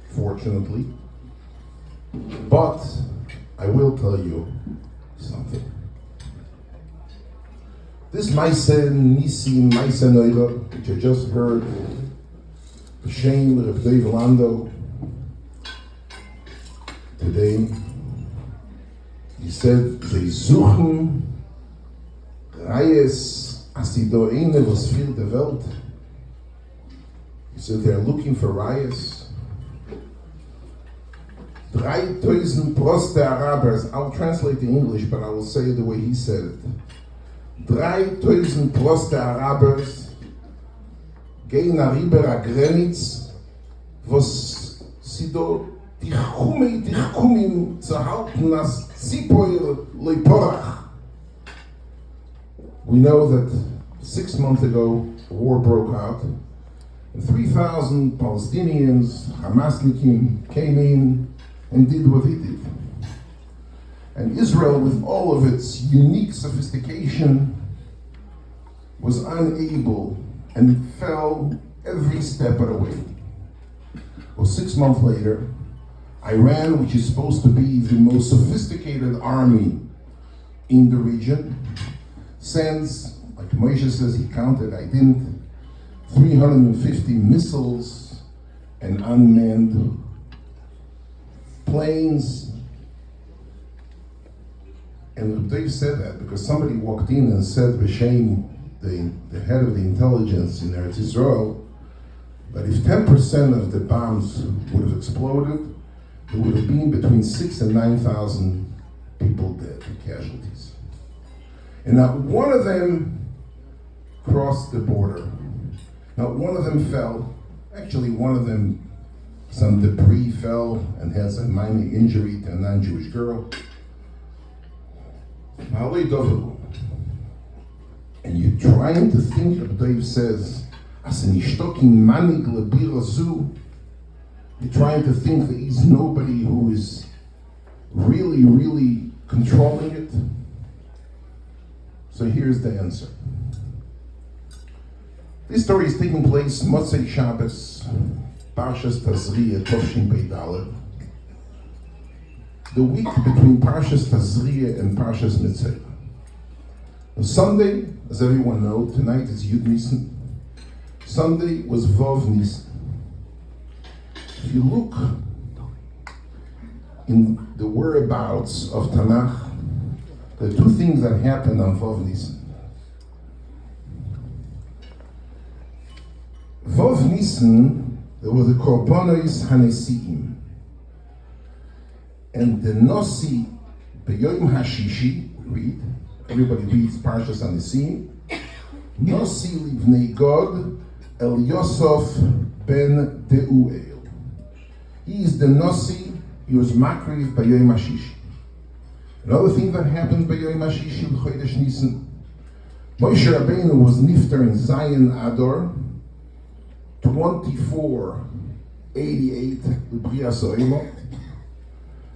fortunately. But I will tell you something. This Motzei Nissim, Motzei Neira, which I just heard, B'Shem Reb Dave Lando, today, he said, they suchen Reyes Asido Eine was viel der Welt. He said they're looking for Reyes. 3,000 plus the Arabers. I'll translate the English, but I will say it the way he said it. 3,000 plus the Arabers gehen nach über a Grenitz, was sie do Tichkumim zu halten als Zipoir Leiporach. We know that 6 months ago, a war broke out, and 3,000 Palestinians, Hamasnikim, came in and did what he did. And Israel, with all of its unique sophistication, was unable and fell every step of the way. Well, 6 months later, Iran, which is supposed to be the most sophisticated army in the region, sends, like Moshe says, he counted, I didn't, 350 missiles and unmanned planes. And Dave said that because somebody walked in and said, B'Shem, the head of the intelligence in Eretz Yisroel, that if 10% of the bombs would have exploded, there would have been between 6,000 and 9,000 people dead, casualties. And not one of them crossed the border. Not one of them fell. Actually, one of them, some debris fell and had some minor injury to a non-Jewish girl. And you're trying to think, what Dave says, as an ishtoking manig lebirazu, you're trying to think that he's nobody who is really, really controlling it. So here's the answer. This story is taking place Motzei Shabbos Parshas Tazria, Tovshin Pei Daled, the week between Parshas Tazria and Parshas Mitzvah. On Sunday, as everyone knows, tonight is Yud Nissan. Sunday was Vov Nissan. If you look in the whereabouts of Tanach, there are two things that happened on Vov Nissan. Vov Nissan, there was a Korbanos Hanesiim. And the Nosi, B'Yom Hashishi, read, everybody reads Parshas Hanesiim, Nosi Livnei God, El Yosef ben Deuel. He is the Nosi, he was Makriv B'Yom Hashishi. Another thing that happened B'Yom Hashishi, B'Chodesh Nisan, Moshe Rabbeinu was Nifter in Zion Ador, 2488, L'Brias Oimo.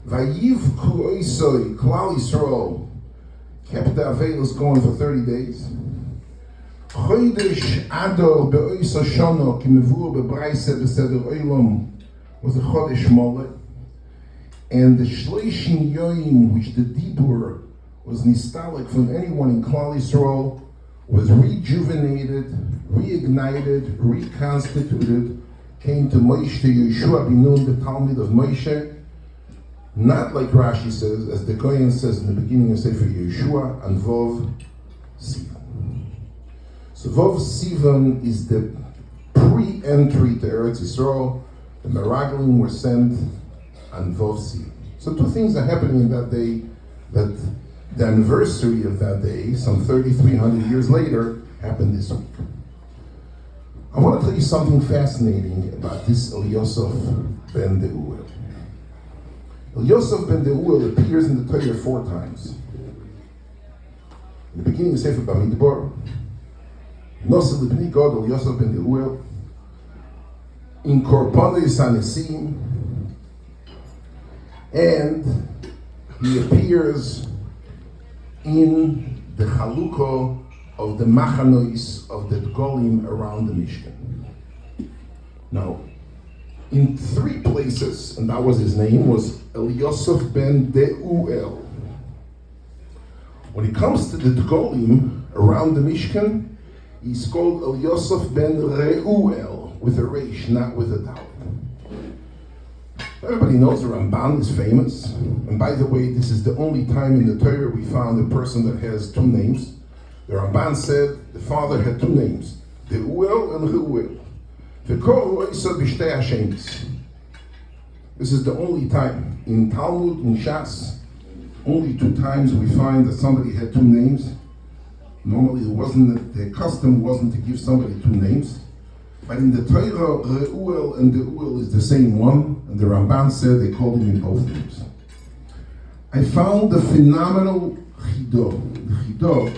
Vayivku Oisoi, Klal Yisroel, kept the Avelos going for 30 days. Chodesh Ador Be'oisa Shono, Kimevur Be'braise B'Seder Oilom, was a Chodesh Molech. And the Shleishim Yoim, which the Dibur was nistalik from anyone in Klal Yisroel, was rejuvenated, reignited, reconstituted, came to Moshe, to Yeshua bin Nun, the Talmud of Moshe, not like Rashi says, as the Kohen says in the beginning of Sefer Yeshua, and Vov Sivan. So Vov Sivan is the pre-entry to Eretz Yisroel. The Meraglim were sent on Vov Sivan. So two things are happening in that day, that the anniversary of that day, some 3,300 years later, happened this week. I want to tell you something fascinating about this El Yosef ben Deuel. El Yosef ben Deuel appears in the Torah 4 times. In the beginning of Sefer Bamidbar, Nosel Libni God, El Yosef ben Deuel, in Korbanos Hanesiim, and he appears in the Chalukah of the Machanois of the Golim around the Mishkan. Now, in 3 places, and that was his name, was Eliosef ben Deuel. When it comes to the Tgolim around the Mishkan, he's called Eliosef ben Reuel, with a resh, not with a dal. Everybody knows the Ramban is famous, and by the way, this is the only time in the Torah we found a person that has 2 names. The Ramban said the father had 2 names, Deuel and Reuel. This is the only time in Talmud, in Shas, only 2 times we find that somebody had 2 names. Normally the custom wasn't to give somebody 2 names. But in the Torah, Reuel and Deuel is the same one, and the Ramban said they called him in both names. I found a phenomenal chidah. The chidah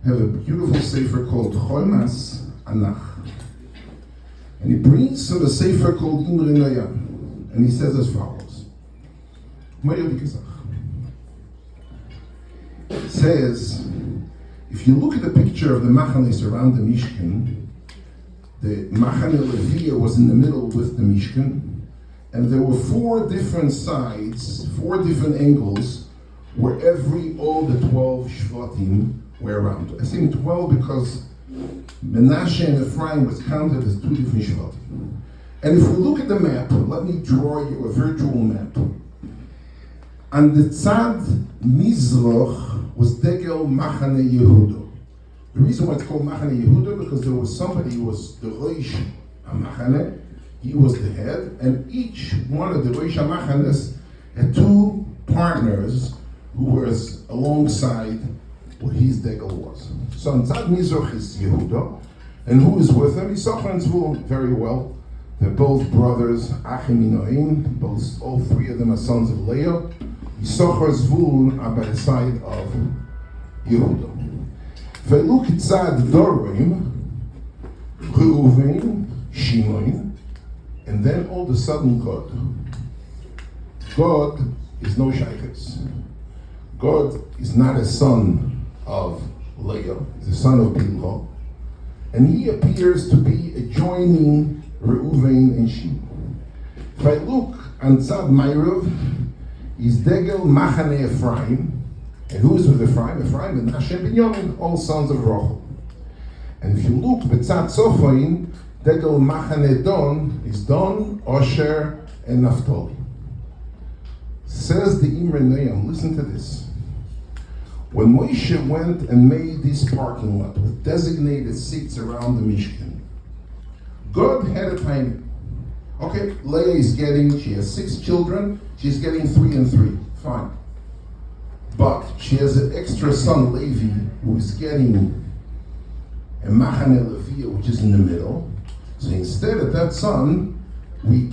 have a beautiful sefer called Chomas Tanach. And he brings to the sefer called Iranian, and he says as follows. It says, if you look at the picture of the machanes around the Mishkan, the Machane Leviah was in the middle with the Mishkan, and there were 4 different sides, 4 different angles, where all the 12 Shvatim were around. I say 12 because Menashe and Ephraim was counted as 2 different Shvatim. And if we look at the map, let me draw you a virtual map. On the Tzad Mizrach was Degel Machane Yehuda. The reason why it's called Machane Yehuda, because there was somebody who was the Rosh HaMachane, he was the head, and each one of the Rosh HaMachanes had 2 partners who was alongside what his Degel was. So on Tzad Mizrach is Yehuda, and who is with him? Yisachar and Zvulun, very well. They're both brothers, Achim Inoim, all 3 of them are sons of Leah. Yisachar and Zvulun are by the side of Yehuda. If I look at Tzad Dorim, Reuven, Shimon, and then all of a sudden God. God is no shaykhs. God is not a son of Leah, he's a son of Bilhah, and he appears to be adjoining Reuven and Shimon. If I look on Tzad Ma'irav, he's Degel Machane Ephraim. And who is with Ephraim? Ephraim and Hashem ben Yomin, all sons of Rachel. And if you look, B'tzad Sofain, Degel Machane Don is Don, Osher, and Naphtali. Says the Imre Neyam, listen to this. When Moshe went and made this parking lot with designated seats around the Mishkan, God had a timing. Okay, Leah she has 6 children, she's getting 3 and 3, fine. But she has an extra son, Levi, who is getting a Machane Leviah, which is in the middle. So instead of that son, we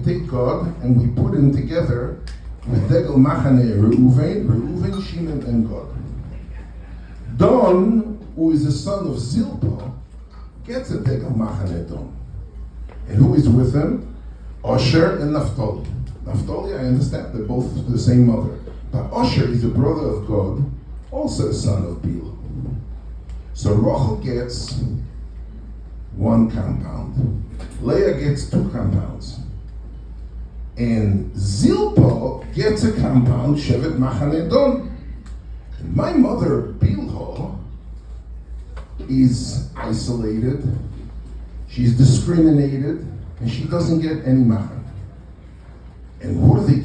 take God and we put him together with Degel Machane Reuven, Shimon, and God. Don, who is the son of Zilpah, gets a Degel Machane Don. And who is with him? Osher and Naphtali. Naphtali, I understand, they're both the same mother. But Osher is a brother of God, also a son of Bilhah. So Rachel gets 1 compound. Leah gets 2 compounds. And Zilpah gets a compound, Shevet Machane Don. And my mother, Bilhah, is isolated, she's discriminated, and she doesn't get any Machane. And what do?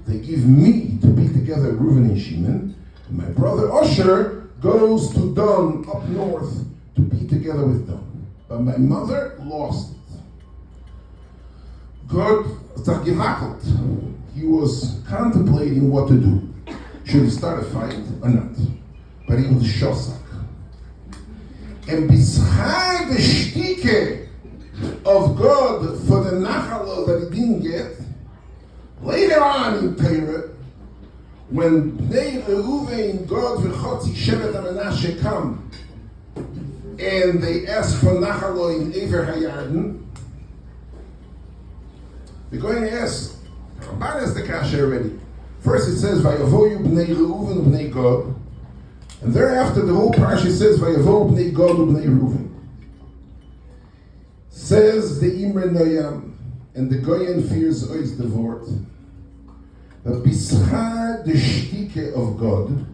They give me to be together with Reuven and Shimon. And my brother Osher goes to Don up north to be together with Don. But my mother lost it. God, he was contemplating what to do. Should he start a fight or not? But he was shosak. And beside the shtike of God for the nachala that he didn't get, later on in Torah, when Bnei Reuven, God v'chotzi Shevet HaMenashe come, and they ask for nachalo in Ever HaYarden, they're going to ask, Ramban has the kasha already. First it says, Vayavoyu Bnei Reuven Bnei God, and thereafter the whole parsha says, Vayavoyu Bnei God Bnei Reuven. Says the Imre Noyam, and the Goyen fears ois the word. The Bischar the Shtike of God,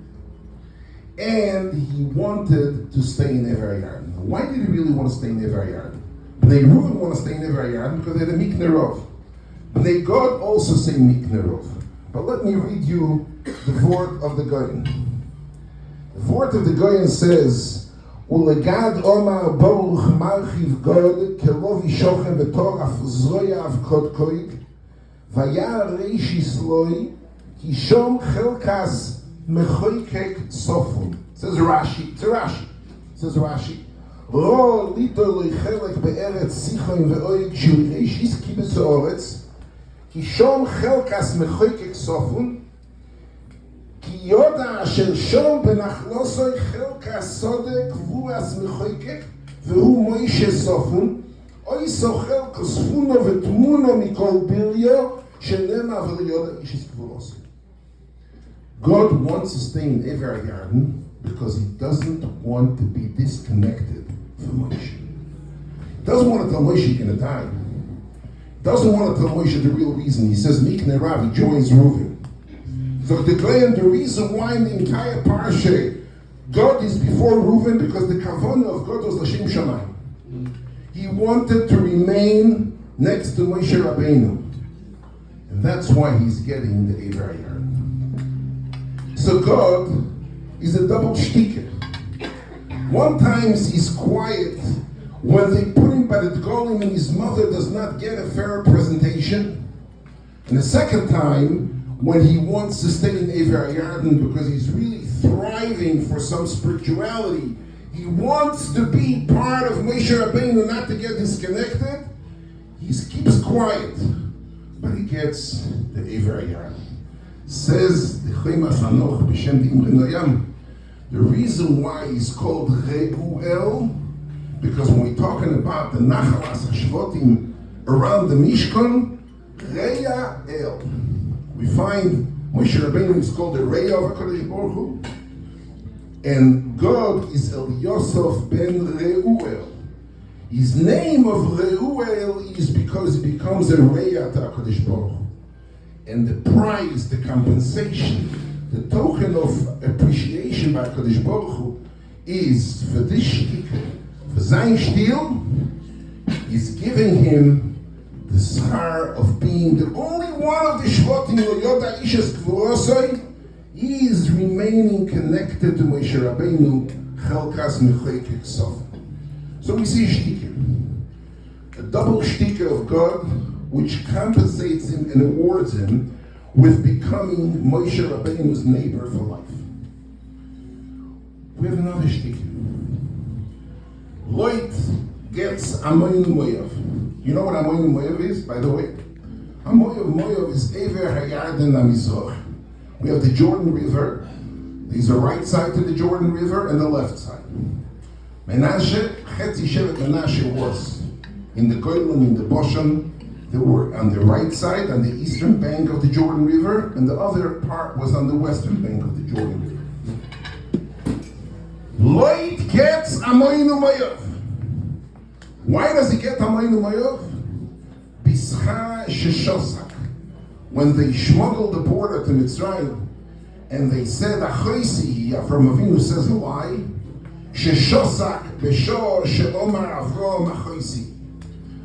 and he wanted to stay in Ever Yarden. Why did he really want to stay in Ever Yarden? Bnei Reuven want to stay in Ever Yarden because they had a Miknerov. Bnei God also say Miknerov. But let me read you the word of the Goyen. The word of the Goyen says, Ulegad Omar Baruch Marchiv God Kelov Yishochem V'toraf Zoya Avkod Koig Vayar Reishis Loi Kishom Chelkas Mechoikek Sofun. Says Rashi. It's a Rashi. Says Rashi. Ro Lito Lechelek Be'eretz Sichoim Ve'oig Shil Reishis Kibetz Oretz Kishom Chelkas Mechoikek Sofun כי יודה אשר שום בנחלוסוי חלקה סודה קבועס מחויקק והוא מוישה סופון אוי סוחל כספונו ותמונו מכל ביריו שנמה וליודה אישיס קבועוסי. God wants to stay in Ever Yarden because he doesn't want to be disconnected from Moshe. He doesn't want to tell Moshe he's going to die. He doesn't want to tell Moshe the real reason. He says, Mikne Rav, he joins Reuven. So the reason why in the entire parsha God is before Reuven because the kavanah of God was L'Shem Shamayim. He wanted to remain next to Moshe Rabbeinu, and that's why he's getting the Ever Yarden. So God is a double shticker. One time he's quiet when they put him by the Golim and his mother does not get a fair presentation, and the second time when he wants to stay in Ever Yarden because he's really thriving for some spirituality. He wants to be part of Moshe Rabbeinu, not to get disconnected. He keeps quiet, but he gets the Ever Yarden. Says the Chema Chanoch B'Shem D'Imre Noyam, the reason why he's called Reuel, because when we're talking about the Nachalas HaShvotim around the Mishkan, Reya El. We find Moshe Rabbeinu is called the Rei of HaKadosh Baruch Hu, and God is El Yosef ben Reuel. His name of Reuel is because he becomes a Rei to HaKadosh Baruch Hu. And the prize, the compensation, the token of appreciation by HaKadosh Baruch Hu is for this shtick, for Zayin Shtil, is giving him the schar of being the only one of the Shvotim Yoda Ishes Kvorosoi. He is remaining connected to Moshe Rabbeinu Chelkas Mechoikek Sof. So we see a shticker, a double shticker of God, which compensates him and awards him with becoming Moshe Rabbeinu's neighbor for life. We have another shticker. Loit gets Amoyin Moyav. You know what Amoyin Moyav is, by the way? Moyav is Ever Hayarden HaMizrach. We have the Jordan River. There's a right side to the Jordan River and the left side. Menashe, Chetzi Shevet Menashe was in the Goylan, in the Boshan. They were on the right side, on the eastern bank of the Jordan River, and the other part was on the western bank of the Jordan River. Loit gets Amoyin Moyav. Why does he get Amoyin Moyav? Bischa Sheshosak. When they smuggled the border to Mitzrayim, and they said, Achoisi, Avram Avinu says a lie, Sheshosak Beshor Sheomar Avram Achoisi.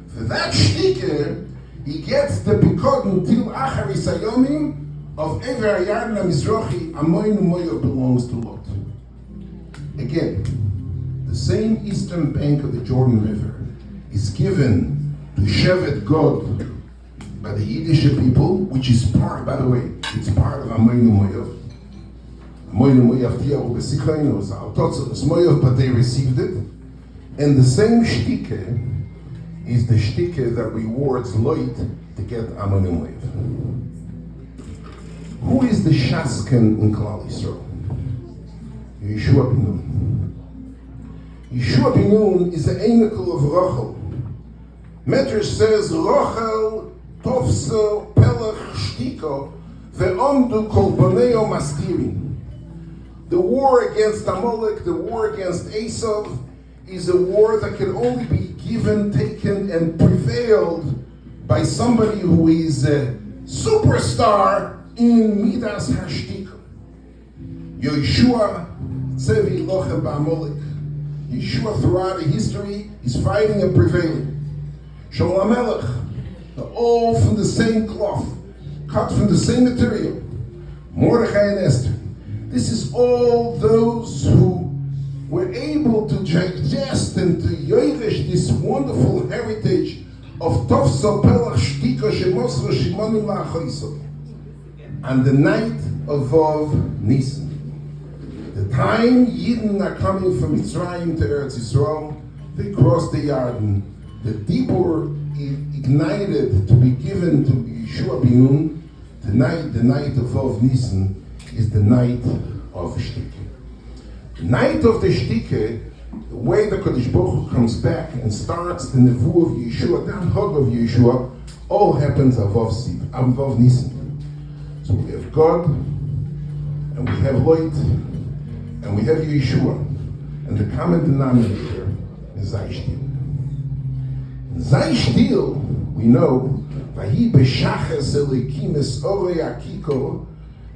For that shticker, he gets the Bikodin till Acharis Hayomim of Ever Yarden HaMizrachi. Amoyin Moyav belongs to Lot. Again, the same eastern bank of the Jordan River is given to Shevet God by the Yiddish people, which is part, by the way, it's part of Amoyin Moyav. Amoyin Moyav Tiyahu B'Sichayin was Al-Totzos Moyav, but they received it. And the same shticker is the shticker that rewards Loit to get Amoyin Moyav. Who is the Shasken in Klal Yisrael? Yeshua ben Nun. Yeshua ben Nun is the Einikel of Rachel. Medrash says, Rachel tofso pelach shtiko ve'omdu kol boneo mastirin. The war against Amalek, the war against Esav, is a war that can only be given, taken, and prevailed by somebody who is a superstar in Midas Hashtika. Yeshua Tzevi Lochem Ba'amolik. Yeshua throughout the history is fighting and prevailing. Shalom Melech, all from the same cloth, cut from the same material. Mordechai and Esther. This is all those who were able to digest and to yoirish this wonderful heritage of Tovso Pelach Shtika Shemosro Shimonim La'achoiso. And the night of Vav Nissan. The time Yidden are coming from Mitzrayim to Eretz Yisroel, they cross the Yarden. The Dibur ignited to be given to Yeshua Binun. Tonight, the night of Vav Nissan, is the night of Shtike. The night of the Shtike, the way the Kodesh Baruch Hu comes back and starts the Nevuah of Yeshua, the Anhag of Yeshua, all happens on Vav Nissan. So we have God, and we have Loit, and we have Yeshua, and the common denominator is Zayshtil. In Zayshtil, we know, Vahi b'shachas elikim es orei akiko,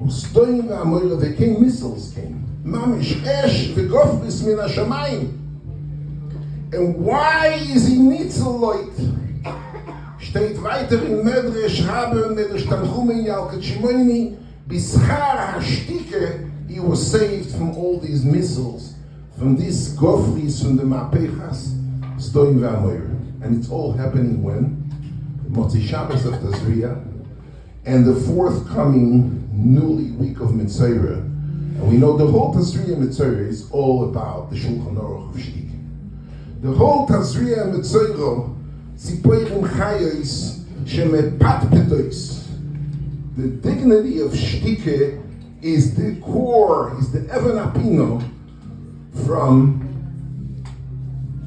ustoim v'amoyra, there came missiles, mamish esh v'gofris min hashamayim. And why is he nitzeloit? Steht weiter in Medrash Rabbe und Medrash Tanchum Yalkut Shimoni, bischar hashtike, he was saved from all these missiles, from these gofris, from the mapechas, stoim v'amoyra. And it's all happening when? Motzei Shabbos of Tazria, and the forthcoming newly week of Motzei. And we know the whole Tazria Motzei is all about the Shulchan Aruch of Shtike. The whole Tazria Motzei, Tzipoirim Chayos Shemepatpetois. The dignity of Shtike is the core, is the Even Apino from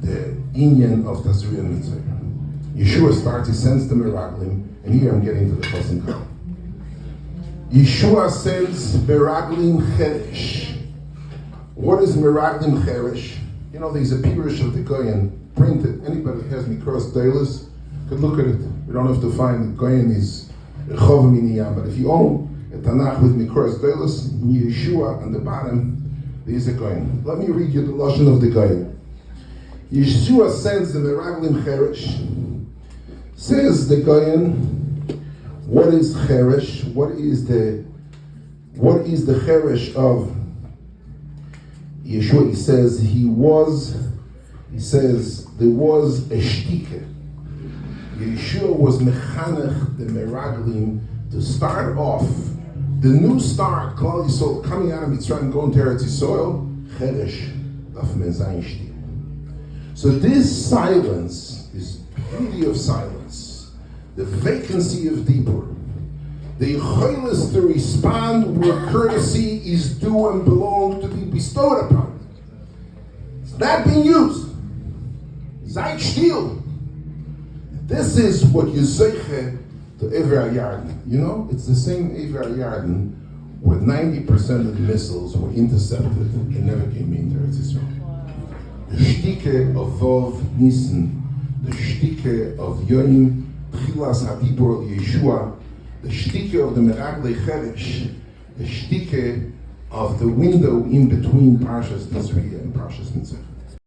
the Inyan of Tazria Motzei. Yeshua starts, he sends the Meraglim, and here I'm getting to the Chosin Kal. Yeshua sends Meraglim Cheresh. What is Meraglim Cheresh? You know, there's a Pirush of the Goyen printed. Anybody who has Mikros Deilis could look at it. We don't have to find it. Goyen is Rechov Miniyam, but if you own a Tanach with Mikros Deilis, in Yeshua on the bottom, there is a Goyen. Let me read you the Lashon of the Goyen. Yeshua sends the Meraglim Cheresh. Says the Goyen, what is Cheresh? What is the Cheresh of Yeshua? He says there was a Shtike. Yeshua was mechanech the Meraglim to start off the new start, Klal Yisrael coming out of Mitzrayim, going to Eretz Yisroel, Cheresh daf mezayin shtil. So this silence, this beauty of silence, the vacancy of Dibur, the choilis to respond where courtesy is due and belong to be bestowed upon. It's not being used. Zayt shtil. This is what you zeiche to Ever Yarden. You know, it's the same Ever Yarden where 90% of the missiles were intercepted and never came into Eretz Yisroel. The Shtike of Vav Nissan, the Shtike of Yonim, Tchilas HaDibur Yeshua, the Shtike of the Meraglei Cheresh, the Shtike of the window in between Parshas Tazria and Parshas Mitzvah.